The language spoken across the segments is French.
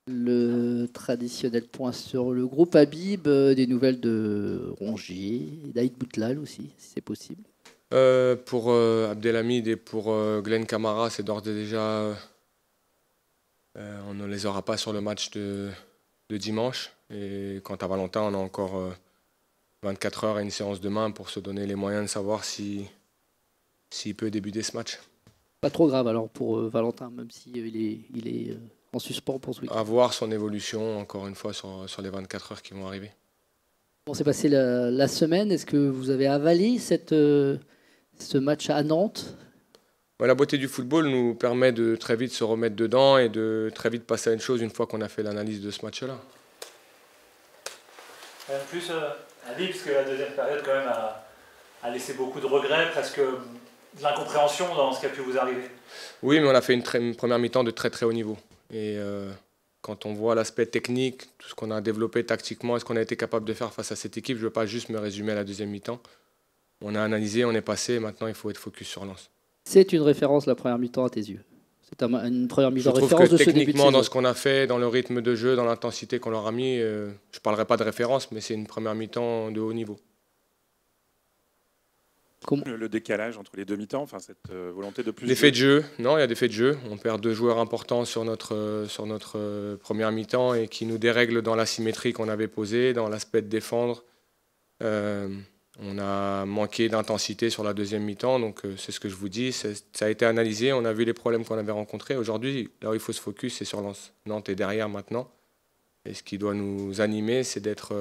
Le traditionnel point sur le groupe Habib, des nouvelles de Rongier, d'Aïd Boutlal aussi, si c'est possible. Pour Abdelhamid et pour Glenn Kamara, c'est d'ores et déjà, on ne les aura pas sur le match de dimanche. Et quant à Valentin, on a encore 24 heures et une séance demain pour se donner les moyens de savoir s'il peut débuter ce match. Pas trop grave alors pour Valentin, même s'il il est en suspens pour ce week-end. À voir son évolution, encore une fois, sur les 24 heures qui vont arriver. Bon, c'est passé la semaine. Est-ce que vous avez avalé ce match à Nantes? Ouais, la beauté du football nous permet de très vite se remettre dedans et de très vite passer à une chose une fois qu'on a fait l'analyse de ce match-là. Même plus Ali, parce que la deuxième période quand même a laissé beaucoup de regrets, presque de l'incompréhension dans ce qui a pu vous arriver. Oui, mais on a fait une première mi-temps de très très haut niveau. Et quand on voit l'aspect technique, tout ce qu'on a développé tactiquement et ce qu'on a été capable de faire face à cette équipe, je ne veux pas juste me résumer à la deuxième mi-temps. On a analysé, on est passé, maintenant il faut être focus sur Lens. C'est une référence la première mi-temps à tes yeux. C'est une première Je mi-temps trouve référence que de ce début de techniquement, saison. dans ce qu'on a fait, dans le rythme de jeu, dans l'intensité qu'on leur a mis, je ne parlerai pas de référence, mais c'est une première mi-temps de haut niveau. Le décalage entre les deux mi-temps, enfin cette volonté de plus. Des faits de jeu, non, il y a des faits de jeu. On perd deux joueurs importants sur notre première mi-temps et qui nous dérèglent dans la symétrie qu'on avait posée, dans l'aspect de défendre. On a manqué d'intensité sur la deuxième mi-temps, donc c'est ce que je vous dis. Ça a été analysé, on a vu les problèmes qu'on avait rencontrés. Aujourd'hui, là où il faut se focus, c'est sur Lens. Nantes est derrière maintenant. Et ce qui doit nous animer, c'est d'être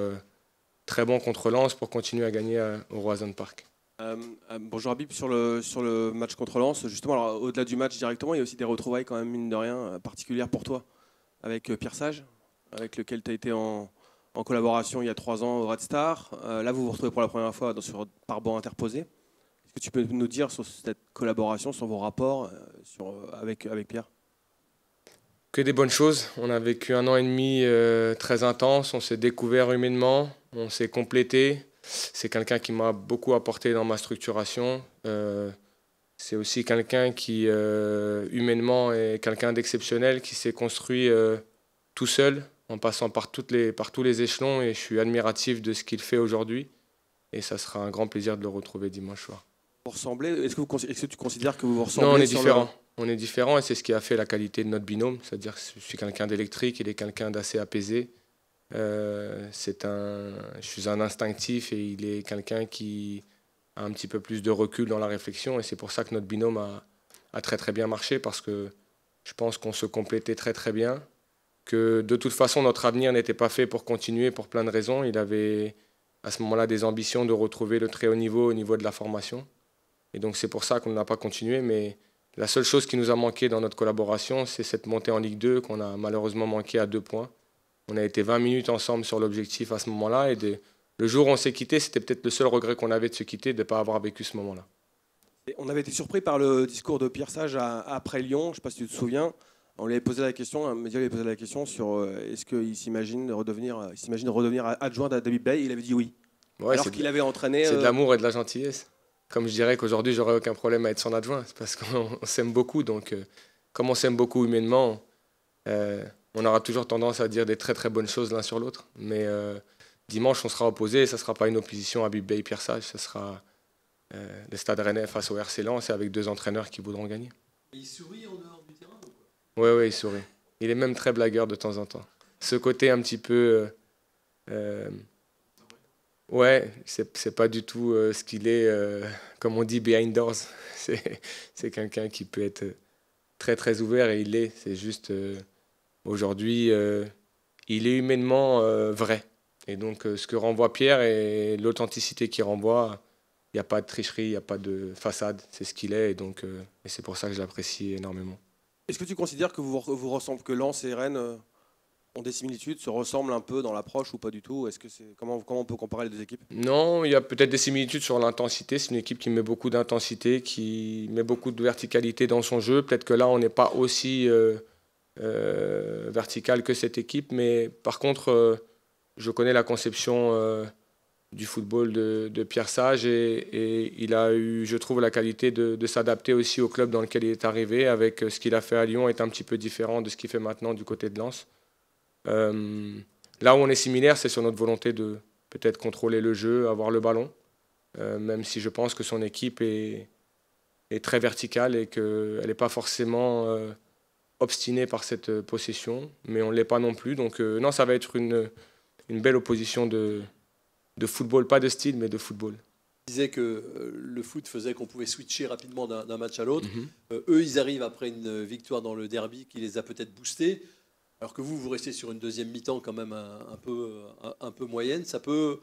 très bon contre Lens pour continuer à gagner au Roazhon Park. Bonjour Habib, sur le match contre Lens, justement, alors, au-delà du match directement, il y a aussi des retrouvailles quand même, mine de rien, particulières pour toi, avec Pierre Sage, avec lequel tu as été en collaboration il y a 3 ans au Red Star. Là, vous vous retrouvez pour la première fois par banc interposé. Est-ce que tu peux nous dire sur cette collaboration, sur vos rapports avec Pierre? Que des bonnes choses. On a vécu 1 an et demi très intense, on s'est découvert humainement, on s'est complété. C'est quelqu'un qui m'a beaucoup apporté dans ma structuration. C'est aussi quelqu'un qui, humainement, est quelqu'un d'exceptionnel, qui s'est construit tout seul, en passant par tous les échelons. Et je suis admiratif de ce qu'il fait aujourd'hui. Et ça sera un grand plaisir de le retrouver dimanche soir. Vous ressemblez, est-ce que tu considères que vous vous ressemblez? Non, on est différents. On est différents et c'est ce qui a fait la qualité de notre binôme. C'est-à-dire que je suis quelqu'un d'électrique, il est quelqu'un d'assez apaisé. Je suis un instinctif et il est quelqu'un qui a un petit peu plus de recul dans la réflexion et c'est pour ça que notre binôme a très très bien marché parce que je pense qu'on se complétait très très bien, que de toute façon notre avenir n'était pas fait pour continuer pour plein de raisons. Il avait à ce moment-là des ambitions de retrouver le très haut niveau au niveau de la formation et donc c'est pour ça qu'on n'a pas continué, mais la seule chose qui nous a manqué dans notre collaboration, c'est cette montée en Ligue 2 qu'on a malheureusement manqué à 2 points. On a été 20 minutes ensemble sur l'objectif à ce moment-là. Et le jour où on s'est quitté, c'était peut-être le seul regret qu'on avait de se quitter, de ne pas avoir vécu ce moment-là. On avait été surpris par le discours de Pierre Sage après Lyon. Je ne sais pas si tu te souviens. On lui avait posé la question, un média lui avait posé la question sur est-ce qu'il s'imagine redevenir adjoint d'Habib Beye. Il avait dit oui. Ouais, alors qu'il avait entraîné. C'est de l'amour et de la gentillesse. Comme je dirais qu'aujourd'hui, j'aurais aucun problème à être son adjoint. C'est parce qu'on s'aime beaucoup. Donc, comme on s'aime beaucoup humainement, on aura toujours tendance à dire des très très bonnes choses l'un sur l'autre. Mais dimanche, on sera opposés. Ça ne sera pas une opposition à Habib Beye Pierre Sage. Ça sera le Stade Rennais face au RC Lens et avec 2 entraîneurs qui voudront gagner. Et il sourit en dehors du terrain ou quoi? Oui, il sourit. Il est même très blagueur de temps en temps. Ce côté un petit peu... ouais, c'est pas du tout ce qu'il est, comme on dit, behind doors. C'est quelqu'un qui peut être très très ouvert et il l'est. C'est juste... aujourd'hui, il est humainement vrai. Et donc, ce que renvoie Pierre et l'authenticité qu'il renvoie, il n'y a pas de tricherie, il n'y a pas de façade. C'est ce qu'il est. Et donc, et c'est pour ça que je l'apprécie énormément. Est-ce que tu considères que vous ressemblez, que Lens et Rennes ont des similitudes, se ressemblent un peu dans l'approche ou pas du tout? Comment on peut comparer les deux équipes? Non, il y a peut-être des similitudes sur l'intensité. C'est une équipe qui met beaucoup d'intensité, qui met beaucoup de verticalité dans son jeu. Peut-être que là, on n'est pas aussi... verticale que cette équipe, mais par contre, je connais la conception du football de Pierre Sage et il a eu, je trouve, la qualité de s'adapter aussi au club dans lequel il est arrivé, avec ce qu'il a fait à Lyon est un petit peu différent de ce qu'il fait maintenant du côté de Lens. Là où on est similaire, c'est sur notre volonté de peut-être contrôler le jeu, avoir le ballon, même si je pense que son équipe est très verticale et qu'elle n'est pas forcément obstinée par cette possession, mais on ne l'est pas non plus. Donc non, ça va être une belle opposition de football, pas de style, mais de football. Tu disais que le foot faisait qu'on pouvait switcher rapidement d'un match à l'autre. Eux, ils arrivent après une victoire dans le derby qui les a peut-être boostés, alors que vous restez sur une deuxième mi-temps quand même un peu moyenne. Ça peut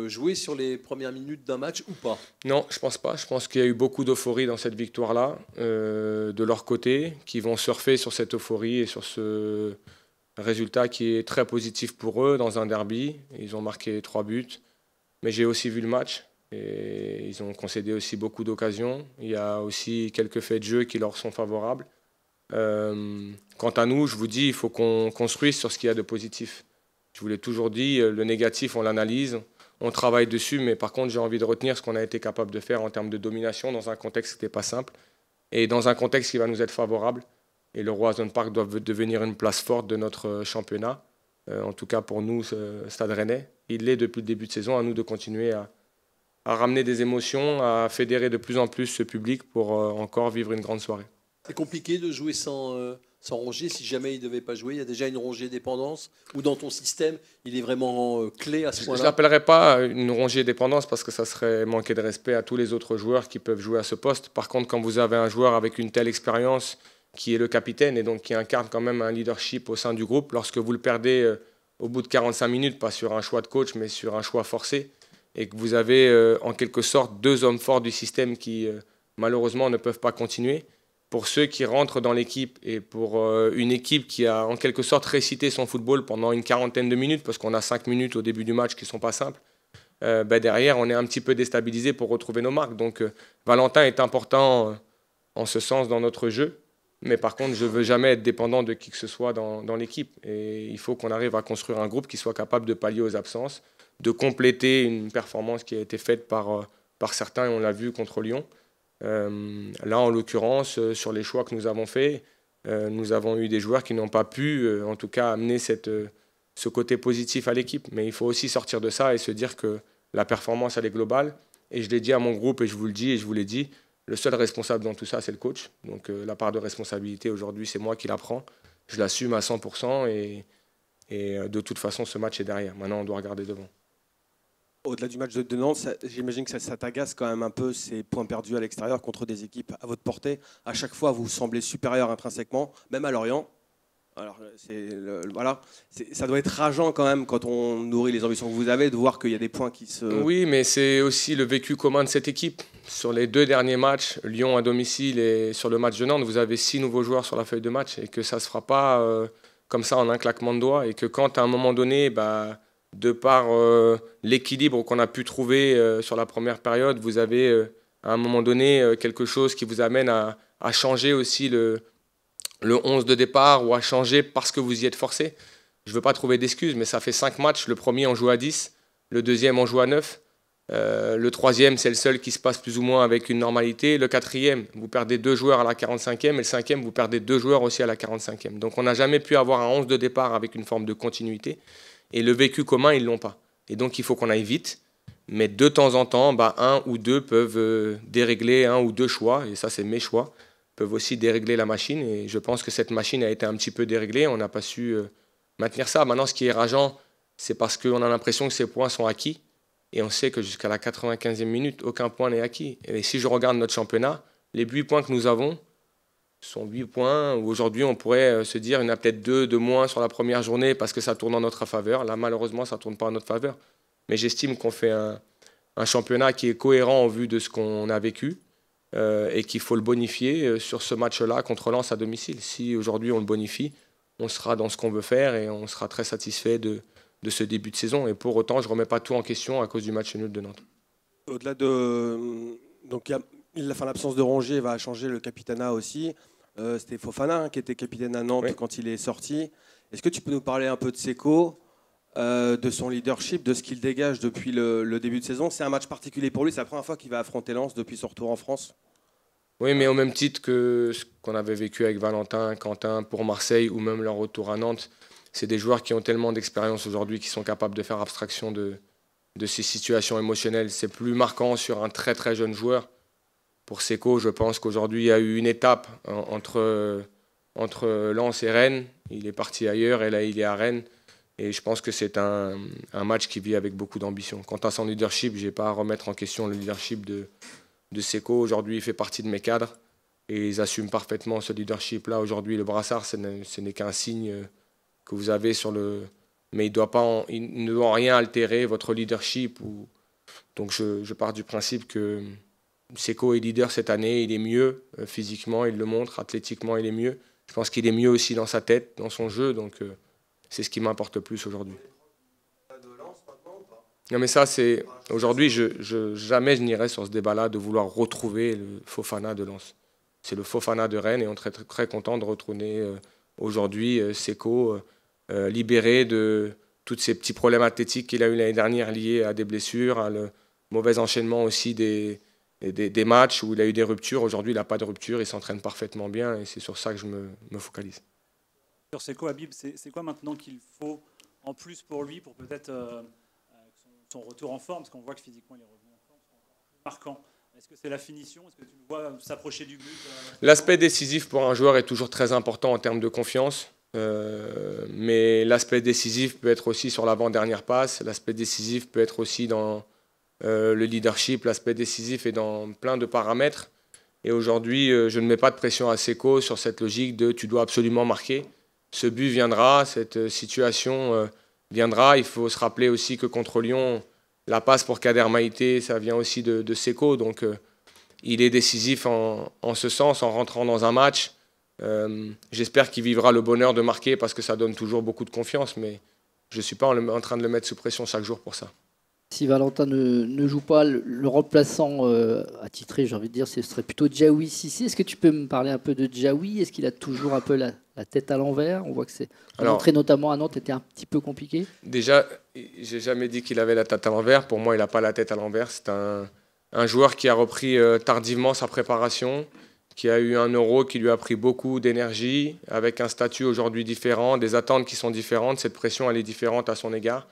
jouer sur les premières minutes d'un match ou pas? Non, je pense pas. Je pense qu'il y a eu beaucoup d'euphorie dans cette victoire-là, de leur côté, qui vont surfer sur cette euphorie et sur ce résultat qui est très positif pour eux dans un derby. Ils ont marqué 3 buts, mais j'ai aussi vu le match. Et ils ont concédé aussi beaucoup d'occasions. Il y a aussi quelques faits de jeu qui leur sont favorables. Quant à nous, je vous dis, il faut qu'on construise sur ce qu'il y a de positif. Je vous l'ai toujours dit, le négatif, on l'analyse, on travaille dessus, mais par contre, j'ai envie de retenir ce qu'on a été capable de faire en termes de domination dans un contexte qui n'était pas simple et dans un contexte qui va nous être favorable. Et le Roazhon Park doit devenir une place forte de notre championnat. En tout cas, pour nous, Stade Rennais, il l'est depuis le début de saison. À nous de continuer à ramener des émotions, à fédérer de plus en plus ce public pour encore vivre une grande soirée. C'est compliqué de jouer sans Rongier si jamais il ne devait pas jouer. Il y a déjà une Rongier dépendance ou dans ton système, il est vraiment clé à ce point-là? Je ne l'appellerais pas une Rongier dépendance parce que ça serait manquer de respect à tous les autres joueurs qui peuvent jouer à ce poste. Par contre, quand vous avez un joueur avec une telle expérience qui est le capitaine et donc qui incarne quand même un leadership au sein du groupe, lorsque vous le perdez au bout de 45 minutes, pas sur un choix de coach mais sur un choix forcé, et que vous avez en quelque sorte 2 hommes forts du système qui malheureusement ne peuvent pas continuer. Pour ceux qui rentrent dans l'équipe et pour une équipe qui a en quelque sorte récité son football pendant une quarantaine de minutes, parce qu'on a 5 minutes au début du match qui ne sont pas simples, derrière on est un petit peu déstabilisé pour retrouver nos marques. Donc Valentin est important en ce sens dans notre jeu, mais par contre je ne veux jamais être dépendant de qui que ce soit dans l'équipe. Et il faut qu'on arrive à construire un groupe qui soit capable de pallier aux absences, de compléter une performance qui a été faite par certains, et on l'a vu contre Lyon. Là, en l'occurrence, sur les choix que nous avons faits, nous avons eu des joueurs qui n'ont pas pu, en tout cas, amener ce côté positif à l'équipe. Mais il faut aussi sortir de ça et se dire que la performance, elle est globale. Et je l'ai dit à mon groupe, et je vous le dis, et je vous l'ai dit, le seul responsable dans tout ça, c'est le coach. Donc la part de responsabilité, aujourd'hui, c'est moi qui la prends. Je l'assume à 100% et de toute façon, ce match est derrière. Maintenant, on doit regarder devant. Au-delà du match de Nantes, j'imagine que ça t'agace quand même un peu ces points perdus à l'extérieur contre des équipes à votre portée. À chaque fois, vous semblez supérieur intrinsèquement, même à Lorient. Alors, ça doit être rageant quand même quand on nourrit les ambitions que vous avez, de voir qu'il y a des points qui se... Oui, mais c'est aussi le vécu commun de cette équipe. Sur les 2 derniers matchs, Lyon à domicile et sur le match de Nantes, vous avez 6 nouveaux joueurs sur la feuille de match et que ça ne se fera pas comme ça en un claquement de doigts. Et que quand à un moment donné... de par l'équilibre qu'on a pu trouver sur la première période, vous avez à un moment donné quelque chose qui vous amène à changer aussi le 11 de départ ou à changer parce que vous y êtes forcé. Je ne veux pas trouver d'excuses, mais ça fait 5 matchs. Le premier, on joue à 10. Le deuxième, on joue à 9. Le troisième, c'est le seul qui se passe plus ou moins avec une normalité. Le quatrième, vous perdez 2 joueurs à la 45e. Et le cinquième, vous perdez 2 joueurs aussi à la 45e. Donc on n'a jamais pu avoir un 11 de départ avec une forme de continuité. Et le vécu commun, ils ne l'ont pas. Et donc, il faut qu'on aille vite. Mais de temps en temps, 1 ou 2 peuvent dérégler 1 ou 2 choix. Et ça, c'est mes choix. Peuvent aussi dérégler la machine. Et je pense que cette machine a été un petit peu déréglée. On n'a pas su maintenir ça. Maintenant, ce qui est rageant, c'est parce qu'on a l'impression que ces points sont acquis. Et on sait que jusqu'à la 95e minute, aucun point n'est acquis. Et si je regarde notre championnat, les 8 points que nous avons sont 8 points où aujourd'hui on pourrait se dire il y en a peut-être 2 de moins sur la première journée parce que ça tourne en notre faveur. Là, malheureusement, ça ne tourne pas en notre faveur. Mais j'estime qu'on fait un championnat qui est cohérent au vu de ce qu'on a vécu et qu'il faut le bonifier sur ce match-là contre Lens à domicile. Si aujourd'hui on le bonifie, on sera dans ce qu'on veut faire et on sera très satisfait de ce début de saison. Et pour autant, je ne remets pas tout en question à cause du match nul de Nantes. Au-delà de... Donc, l'absence de Rongier va changer le capitanat aussi. C'était Fofana qui était capitaine à Nantes quand il est sorti. Est-ce que tu peux nous parler un peu de Seko, de son leadership, de ce qu'il dégage depuis le début de saison? C'est un match particulier pour lui, c'est la première fois qu'il va affronter Lens depuis son retour en France. Oui, mais au même titre que ce qu'on avait vécu avec Valentin, Quentin pour Marseille ou même leur retour à Nantes, c'est des joueurs qui ont tellement d'expérience aujourd'hui, qui sont capables de faire abstraction de ces situations émotionnelles. C'est plus marquant sur un très très jeune joueur. Pour Seko, je pense qu'aujourd'hui, il y a eu une étape entre Lens et Rennes. Il est parti ailleurs et là, il est à Rennes. Et je pense que c'est un match qui vit avec beaucoup d'ambition. Quant à son leadership, je n'ai pas à remettre en question le leadership de Seko. Aujourd'hui, il fait partie de mes cadres et ils assument parfaitement ce leadership-là. Aujourd'hui, le brassard, ce n'est qu'un signe que vous avez sur le... Mais il ne doit rien altérer, votre leadership. Donc je pars du principe que Seko est leader cette année, il est mieux physiquement, il le montre, athlétiquement, il est mieux. Je pense qu'il est mieux aussi dans sa tête, dans son jeu, donc c'est ce qui m'importe le plus aujourd'hui. Non mais ça, c'est... Aujourd'hui, jamais je n'irai sur ce débat-là de vouloir retrouver le Fofana de Lens. C'est le Fofana de Rennes et on est très, très, très content de retrouver aujourd'hui Seko libéré de tous ces petits problèmes athlétiques qu'il a eu l'année dernière liés à des blessures, à le mauvais enchaînement aussi des matchs où il a eu des ruptures. Aujourd'hui, il n'a pas de rupture, il s'entraîne parfaitement bien et c'est sur ça que je me focalise. Sur Seko, Habib, c'est quoi maintenant qu'il faut en plus pour lui, pour peut-être son retour en forme, parce qu'on voit que physiquement il est revenu en forme, c'est encore plus marquant. Est-ce que c'est la finition? Est-ce que tu le vois s'approcher du but? L'aspect décisif pour un joueur est toujours très important en termes de confiance. Mais l'aspect décisif peut être aussi sur l'avant-dernière passe, l'aspect décisif peut être aussi dans le leadership, l'aspect décisif est dans plein de paramètres. Et aujourd'hui, je ne mets pas de pression à Seko sur cette logique de tu dois absolument marquer. Ce but viendra, cette situation viendra. Il faut se rappeler aussi que contre Lyon, la passe pour Kader Maïté, ça vient aussi de Seko. Donc il est décisif en ce sens, en rentrant dans un match. J'espère qu'il vivra le bonheur de marquer parce que ça donne toujours beaucoup de confiance, mais je ne suis pas en train de le mettre sous pression chaque jour pour ça. Si Valentin ne joue pas, le remplaçant attitré, j'ai envie de dire, ce serait plutôt Djaoui Cissé. Est-ce que tu peux me parler un peu de Djaoui? Est-ce qu'il a toujours un peu la tête à l'envers? On voit que l'entrée notamment à Nantes était un petit peu compliquée. Déjà, j'ai jamais dit qu'il avait la tête à l'envers. Pour moi, il n'a pas la tête à l'envers. C'est un joueur qui a repris tardivement sa préparation, qui a eu un Euro qui lui a pris beaucoup d'énergie, avec un statut aujourd'hui différent, des attentes qui sont différentes, cette pression elle est différente à son égard,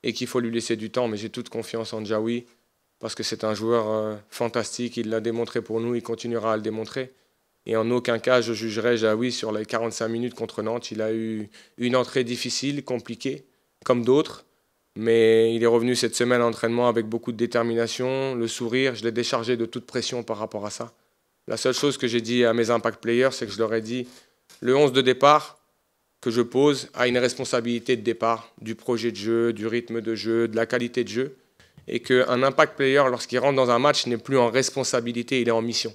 et qu'il faut lui laisser du temps. Mais j'ai toute confiance en Djaoui, parce que c'est un joueur fantastique, il l'a démontré pour nous, il continuera à le démontrer. Et en aucun cas je jugerai Djaoui sur les 45 minutes contre Nantes. Il a eu une entrée difficile, compliquée, comme d'autres, mais il est revenu cette semaine à l'entraînement avec beaucoup de détermination, le sourire, je l'ai déchargé de toute pression par rapport à ça. La seule chose que j'ai dit à mes impact players, c'est que je leur ai dit le 11 de départ que je pose a une responsabilité de départ du projet de jeu, du rythme de jeu, de la qualité de jeu. Et qu'un impact player, lorsqu'il rentre dans un match, n'est plus en responsabilité, il est en mission.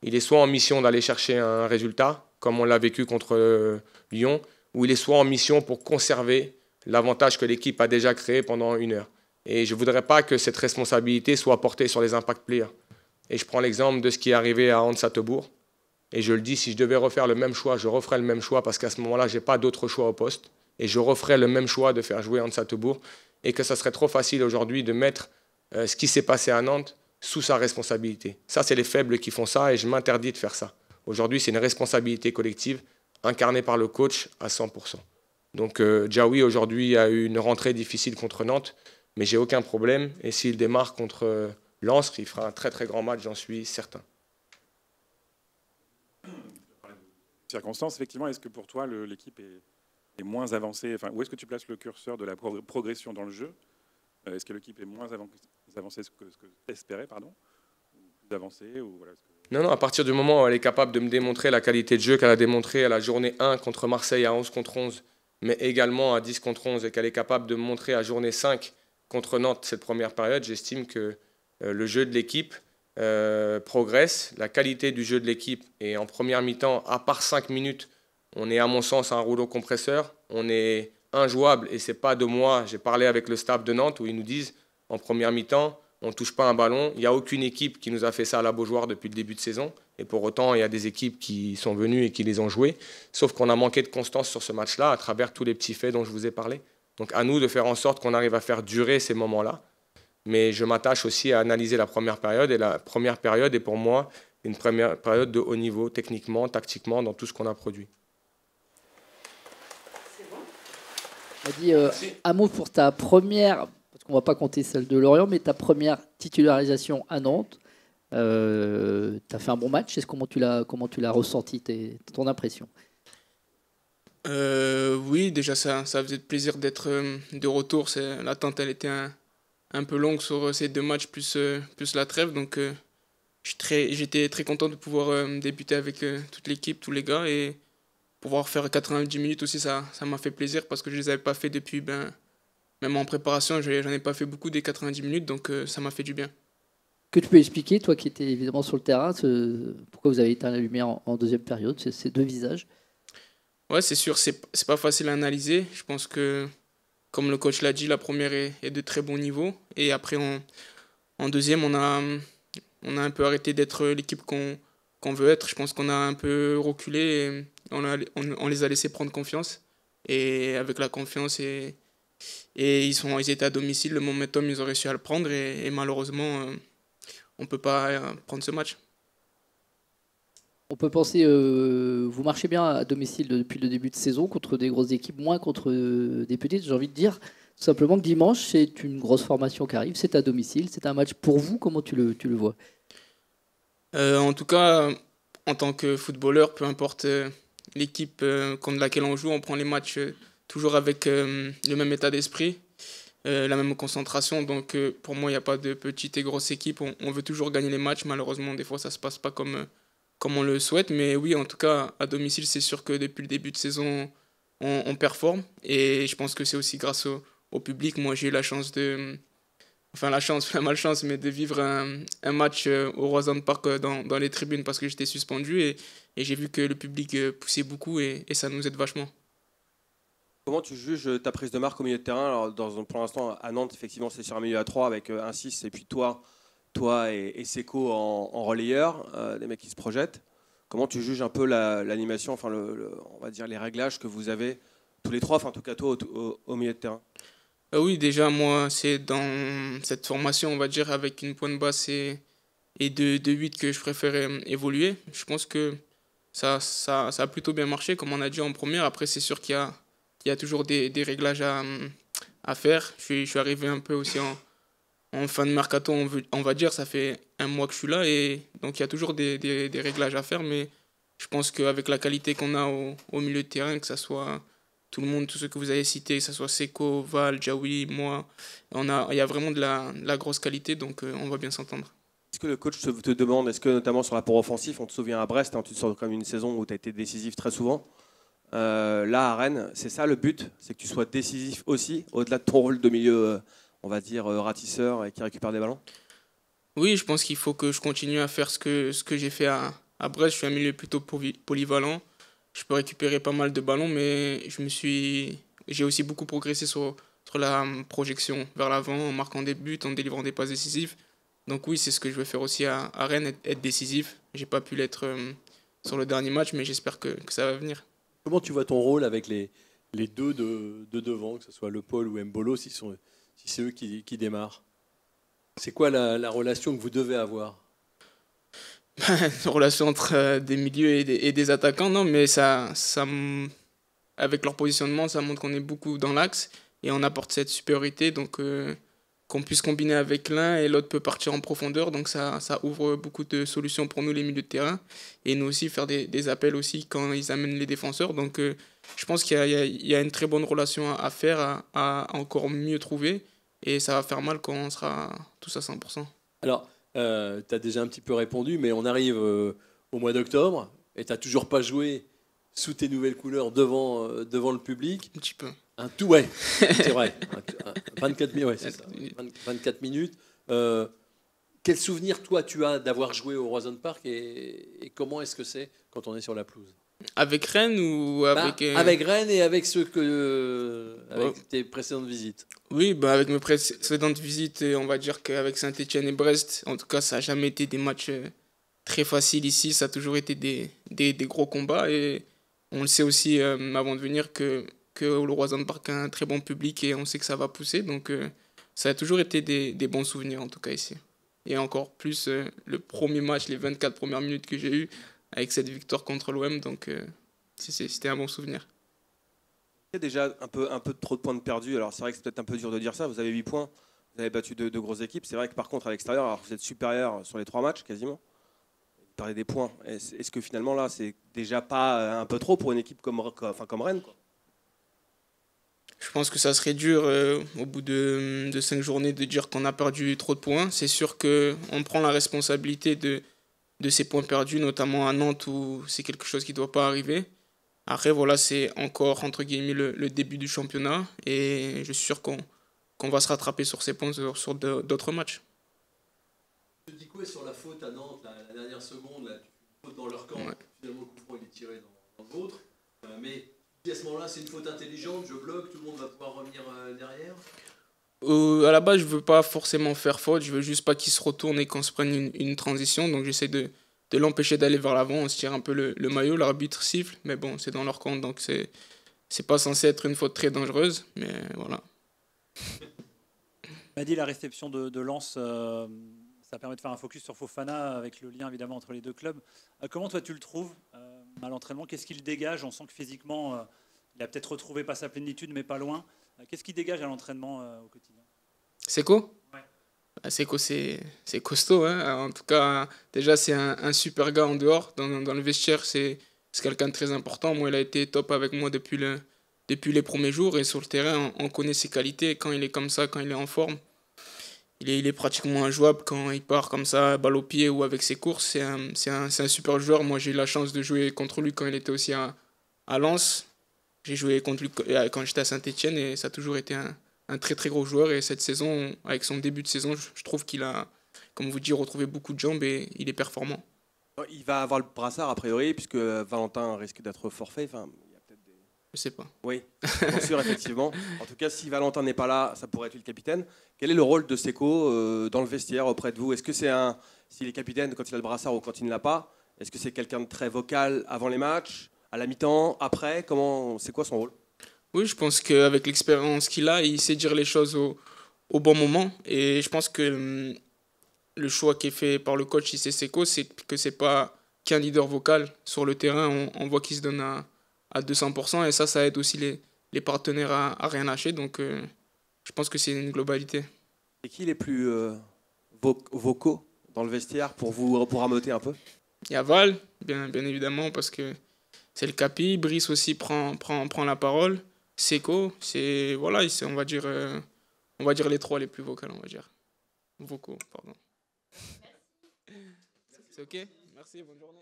Il est soit en mission d'aller chercher un résultat, comme on l'a vécu contre Lyon, ou il est soit en mission pour conserver l'avantage que l'équipe a déjà créé pendant 1 heure. Et je ne voudrais pas que cette responsabilité soit portée sur les impact players. Et je prends l'exemple de ce qui est arrivé à Hansa-Tebourg. Et je le dis, si je devais refaire le même choix, je referais le même choix parce qu'à ce moment-là, je n'ai pas d'autre choix au poste. Et je referais le même choix de faire jouer Hansa-Tebourg. Et que ça serait trop facile aujourd'hui de mettre ce qui s'est passé à Nantes sous sa responsabilité. Ça, c'est les faibles qui font ça et je m'interdis de faire ça. Aujourd'hui, c'est une responsabilité collective incarnée par le coach à 100%. Donc Djaoui, aujourd'hui, a eu une rentrée difficile contre Nantes, mais j'ai aucun problème. Et s'il démarre contre Lens, il fera un très très grand match, j'en suis certain. Circonstances, effectivement, est-ce que pour toi l'équipe est moins avancée, enfin, où est-ce que tu places le curseur de la progression dans le jeu? Est-ce que l'équipe est moins avancée que ce que tu espérais, pardon, ou plus avancée, ou voilà, Non, à partir du moment où elle est capable de me démontrer la qualité de jeu qu'elle a démontrée à la journée 1 contre Marseille à 11 contre 11, mais également à 10 contre 11, et qu'elle est capable de me montrer à journée 5 contre Nantes cette première période, j'estime que le jeu de l'équipe progresse, la qualité du jeu de l'équipe, et en première mi-temps, à part 5 minutes, on est à mon sens un rouleau compresseur, on est injouable, et c'est pas de moi, j'ai parlé avec le staff de Nantes où ils nous disent en première mi-temps, on ne touche pas un ballon, il n'y a aucune équipe qui nous a fait ça à la Beaujoire depuis le début de saison, et pour autant il y a des équipes qui sont venues et qui les ont jouées, sauf qu'on a manqué de constance sur ce match-là à travers tous les petits faits dont je vous ai parlé. Donc à nous de faire en sorte qu'on arrive à faire durer ces moments-là. Mais je m'attache aussi à analyser la première période. Et la première période est pour moi une première période de haut niveau, techniquement, tactiquement, dans tout ce qu'on a produit. C'est bon. On dit un mot pour ta première, parce qu'on ne va pas compter celle de Lorient, mais ta première titularisation à Nantes. Tu as fait un bon match. Comment tu l'as ressenti, ton impression? Oui, déjà ça faisait plaisir d'être de retour. L'attente elle était un peu longue sur ces 2 matchs plus la trêve. Donc j'étais très content de pouvoir débuter avec toute l'équipe, tous les gars. Et pouvoir faire 90 minutes aussi, ça m'a fait plaisir parce que je ne les avais pas fait depuis, même en préparation, j'en ai pas fait beaucoup des 90 minutes. Donc ça m'a fait du bien. Que tu peux expliquer, toi qui étais évidemment sur le terrain, pourquoi vous avez éteint la lumière en deuxième période, ces deux visages? Ouais, c'est sûr, c'est pas facile à analyser. Je pense que, comme le coach l'a dit, la première est de très bon niveau. Et après, en deuxième, on a un peu arrêté d'être l'équipe qu'on veut être. Je pense qu'on a un peu reculé et on les a laissés prendre confiance. Et avec la confiance, et ils étaient à domicile, le momentum, ils ont réussi à le prendre. Et malheureusement, on ne peut pas prendre ce match. On peut penser, vous marchez bien à domicile depuis le début de saison, contre des grosses équipes, moins contre des petites. J'ai envie de dire tout simplement que dimanche, c'est une grosse formation qui arrive, c'est à domicile, c'est un match pour vous. Comment tu le vois? En tout cas, en tant que footballeur, peu importe l'équipe contre laquelle on joue, on prend les matchs toujours avec le même état d'esprit, la même concentration. Donc pour moi, il n'y a pas de petite et grosse équipe. On veut toujours gagner les matchs. Malheureusement, des fois, ça ne se passe pas comme on le souhaite. Mais oui, en tout cas, à domicile, c'est sûr que depuis le début de saison, on performe. Et je pense que c'est aussi grâce au public. Moi, j'ai eu la chance enfin la chance, la malchance, mais de vivre un match au Roazhon Park dans les tribunes parce que j'étais suspendu. Et j'ai vu que le public poussait beaucoup et ça nous aide vachement. Comment tu juges ta prise de marque au milieu de terrain? Alors, pour l'instant, à Nantes, effectivement, c'est sur un milieu à 3 avec un 6 et puis toi et Seko en relayeur, des mecs qui se projettent. Comment tu juges un peu l'animation, enfin on va dire les réglages que vous avez tous les trois, enfin en tout cas toi au milieu de terrain? Oui, déjà, moi, c'est dans cette formation, on va dire, avec une pointe basse et de 8 que je préférais évoluer. Je pense que ça a plutôt bien marché, comme on a dit en première. Après, c'est sûr qu'il y a toujours des réglages à faire. Je suis arrivé un peu aussi en fin de mercato, on va dire, ça fait un mois que je suis là. Et donc, il y a toujours des réglages à faire. Mais je pense qu'avec la qualité qu'on a au milieu de terrain, que ce soit tout le monde, tous ceux que vous avez cités, que ce soit Seko, Val, Djaoui, moi, il y a vraiment de la grosse qualité. Donc, on va bien s'entendre. Est-ce que le coach te demande, est-ce que notamment sur l'apport offensif, on te souvient à Brest, hein, tu te sors comme une saison où tu as été décisif très souvent. Là, à Rennes, c'est ça le but, c'est que tu sois décisif aussi, au-delà de ton rôle de milieu, on va dire, ratisseur et qui récupère des ballons? Oui, je pense qu'il faut que je continue à faire ce que j'ai fait à Brest. Je suis un milieu plutôt polyvalent. Je peux récupérer pas mal de ballons, mais j'ai aussi beaucoup progressé sur la projection vers l'avant, en marquant des buts, en délivrant des passes décisives. Donc oui, c'est ce que je veux faire aussi à Rennes, être décisif. J'ai pas pu l'être sur le dernier match, mais j'espère que ça va venir. Comment tu vois ton rôle avec les deux de devant, que ce soit Le Paul ou Mbolo, si c'est eux qui démarrent? C'est quoi la relation que vous devez avoir? Une relation entre des milieux et des attaquants, non, mais avec leur positionnement, ça montre qu'on est beaucoup dans l'axe et on apporte cette supériorité, donc qu'on puisse combiner avec l'un et l'autre peut partir en profondeur, donc ça ouvre beaucoup de solutions pour nous les milieux de terrain et nous aussi faire des appels aussi quand ils amènent les défenseurs. Donc je pense qu'il y a une très bonne relation à faire, à encore mieux trouver et ça va faire mal quand on sera tous à 100%. Alors, tu as déjà un petit peu répondu, mais on arrive au mois d'octobre et tu n'as toujours pas joué sous tes nouvelles couleurs devant le public. Un petit peu. Ouais, c'est vrai. 24 minutes, ouais, c'est ça. 24 minutes. Quel souvenir, toi, tu as d'avoir joué au Roazhon Park et comment est-ce que c'est quand on est sur la pelouse? Avec Rennes ou avec... Avec Rennes et avec avec tes précédentes visites. Oui, avec mes précédentes visites, on va dire qu'avec Saint-Etienne et Brest, en tout cas, ça n'a jamais été des matchs très faciles ici. Ça a toujours été des gros combats. Et on le sait aussi avant de venir que le Roazhon Park a un très bon public et on sait que ça va pousser. Donc ça a toujours été des bons souvenirs, en tout cas ici. Et encore plus le premier match, les 24 premières minutes que j'ai eues avec cette victoire contre l'OM. Donc c'était un bon souvenir. Il y a déjà un peu trop de points de perdus. Alors c'est vrai que c'est peut-être un peu dur de dire ça. Vous avez 8 points, vous avez battu de grosses équipes. C'est vrai que par contre à l'extérieur, alors vous êtes supérieur sur les 3 matchs quasiment. Vous parlez des points. Est-ce que finalement là, c'est déjà pas un peu trop pour une équipe comme Rennes, quoi? Je pense que ça serait dur au bout de 5 journées de dire qu'on a perdu trop de points. C'est sûr qu'on prend la responsabilité de ces points perdus, notamment à Nantes où c'est quelque chose qui ne doit pas arriver. Après, voilà, c'est encore, entre guillemets, le début du championnat et je suis sûr qu'on va se rattraper sur ces points sur d'autres matchs. Tu dis quoi sur la faute à Nantes, la dernière seconde, là, tu fais une faute dans leur camp, Ouais. finalement le coup franc il est tiré dans le vôtre, mais à ce moment-là c'est une faute intelligente, je bloque, tout le monde va pouvoir revenir derrière. À la base, je veux pas forcément faire faute, je veux juste pas qu'il se retourne et qu'on se prenne une transition, donc j'essaie de l'empêcher d'aller vers l'avant, on se tire un peu le maillot, l'arbitre siffle, mais bon, c'est dans leur compte, donc c'est pas censé être une faute très dangereuse, mais voilà. Mehdi, la réception de Lens, ça permet de faire un focus sur Fofana avec le lien évidemment entre les deux clubs. Comment toi tu le trouves à l'entraînement? Qu'est-ce qu'il dégage? On sent que physiquement, il a peut-être retrouvé pas sa plénitude, mais pas loin. Qu'est-ce qu'il dégage à l'entraînement au quotidien? Seko? Ouais. Seko, c'est costaud, hein. En tout cas, déjà, c'est un super gars en dehors. Dans le vestiaire, c'est quelqu'un de très important. Moi, il a été top avec moi depuis les premiers jours. Et sur le terrain, on connaît ses qualités. Quand il est comme ça, quand il est en forme, il est pratiquement injouable. Quand il part comme ça, balle au pied ou avec ses courses, c'est un super joueur. Moi, j'ai eu la chance de jouer contre lui quand il était aussi à Lens. J'ai joué contre lui quand j'étais à Saint-Etienne et ça a toujours été un très très gros joueur. Et cette saison, avec son début de saison, je trouve qu'il a, comme vous dites, retrouvé beaucoup de jambes et il est performant. Il va avoir le brassard a priori, puisque Valentin risque d'être forfait. Enfin, il y a peut-être des... Je sais pas. Oui, bien sûr, effectivement. En tout cas, si Valentin n'est pas là, ça pourrait être lui le capitaine. Quel est le rôle de Seko dans le vestiaire auprès de vous? Est-ce que c'est s'il est capitaine quand il a le brassard ou quand il ne l'a pas? Est-ce que c'est quelqu'un de très vocal avant les matchs, à la mi-temps, après? C'est quoi son rôle? Oui, je pense qu'avec l'expérience qu'il a, il sait dire les choses au bon moment. Et je pense que le choix qui est fait par le coach Issé Seko, c'est que c'est pas qu'un leader vocal sur le terrain. On voit qu'il se donne à 200% et ça aide aussi les partenaires à rien lâcher. Donc, je pense que c'est une globalité. Et qui les plus vocaux dans le vestiaire pour ameuter un peu? Il y a Val, bien évidemment, parce que c'est le capi. Brice aussi prend la parole. Seko, voilà, on va dire les trois les plus vocaux, on va dire. Vocaux, pardon. C'est OK? Merci, bonne journée.